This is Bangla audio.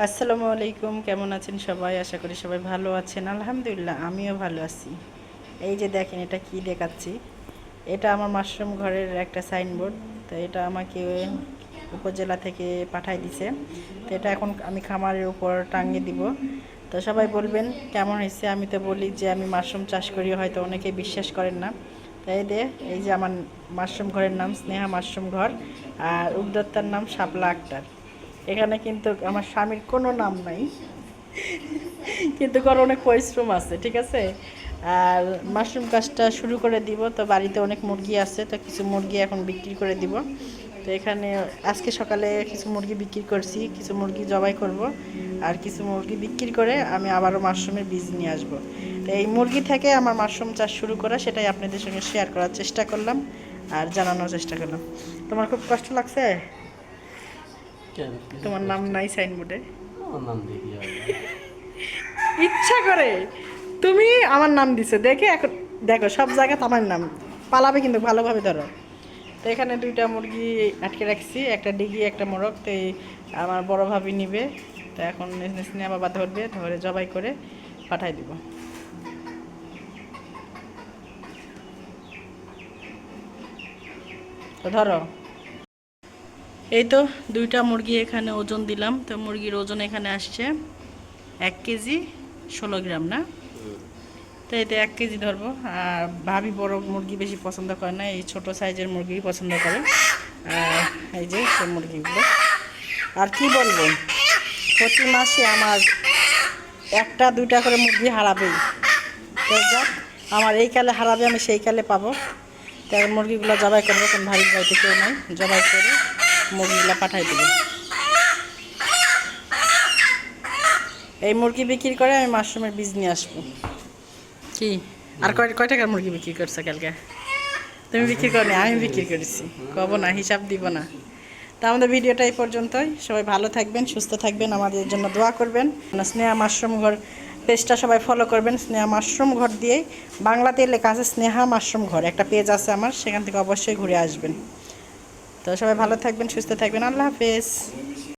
আসসালামু আলাইকুম, কেমন আছেন সবাই? আশা করি সবাই ভালো আছেন। আলহামদুলিল্লাহ আমিও ভালো আছি। এই যে দেখেন এটা কি দেখাচ্ছি, এটা আমার মাশরুম ঘরের একটা সাইনবোর্ড। তো এটা আমাকে উপজেলা থেকে পাঠাই দিছে। তো এটা এখন আমি খামারের উপর টাঙিয়ে দিব। তো সবাই বলবেন কেমন হয়েছে। আমি তো বলি যে আমি মাশরুম চাষ করি, হয়তো অনেকে বিশ্বাস করেন না। তাই এই যে আমার মাশরুম ঘরের নাম স্নেহা মাশরুম ঘর, আর উদ্যোক্তার নাম শাপলা আক্তার। এখানে কিন্তু আমার স্বামীর কোনো নাম নাই, কিন্তু করার অনেক পরিশ্রম আছে, ঠিক আছে। আর মাশরুম কাজটা শুরু করে দিব। তো বাড়িতে অনেক মুরগি আছে, তো কিছু মুরগি এখন বিক্রি করে দিব। তো এখানে আজকে সকালে কিছু মুরগি বিক্রি করছি, কিছু মুরগি জবাই করব, আর কিছু মুরগি বিক্রি করে আমি আবারও মাশরুমের বীজ নিয়ে আসব। তো এই মুরগি থেকে আমার মাশরুম চাষ শুরু করা, সেটাই আপনাদের সঙ্গে শেয়ার করার চেষ্টা করলাম আর জানানোর চেষ্টা করলাম। তোমার খুব কষ্ট লাগছে? কেন কিছু তোমার নাম কষ্ট? নাই সাইনবোর্ডে? আমার নাম দেখি হবে। ইচ্ছা করে তুমি আমার নাম দিছো দেখে, এখন দেখো সব জায়গায় আমার নাম পালাবে, কিন্তু ভালোভাবে ধরো। তো এখানে দুইটা মুরগি আটকে রাখছি, একটা ডিগি একটা মোরগ। তো আমার বড় ভাবি নিবে। তো এখন স্নেহা বাবা ধরবে, ধরে জবাই করে পাঠাই দিব। তো ধরো, এই তো দুইটা মুরগি এখানে ওজন দিলাম। তো মুরগির ওজন এখানে আসছে 1 কেজি 16 গ্রাম, না? তো এতে 1 কেজি ধরবো। আর ভাবি বড় মুরগি বেশি পছন্দ করে না, এই ছোট সাইজের মুরগি পছন্দ করে। আর এই যে সে মুরগিগুলো, আর কি বলবো, প্রতি মাসে আমার একটা দুইটা করে মুরগি হারাবেই। তো যাক, আমার এই কালে হারাবে, আমি সেই কালে পাবো। তো মুরগিগুলো জবাই করবো, কোন ভারী বাড়িতে কেউ নাই, জবাই করে মুরগিগুলো পাঠাই দেবো। এই মুরগি বিক্রি করে আমি মাশরুমের বীজ নিয়ে আসবো। কি, আর কয় টাকার মুরগি বিক্রি করছো কালকে? তুমি বিক্রি করো নি, আমি বিক্রি করেছি। কব না, হিসাব দিব না। তা আমাদের ভিডিওটা এই পর্যন্তই। সবাই ভালো থাকবেন, সুস্থ থাকবেন, আমাদের জন্য দোয়া করবেন। স্নেহা মাশরুম ঘর পেজটা সবাই ফলো করবেন। স্নেহা মাশরুম ঘর দিয়েই বাংলাতে লেখা আছে, স্নেহা মাশরুম ঘর একটা পেজ আছে আমার, সেখান থেকে অবশ্যই ঘুরে আসবেন। তো সবাই ভালো থাকবেন, সুস্থ থাকবেন। আল্লাহ হাফেজ।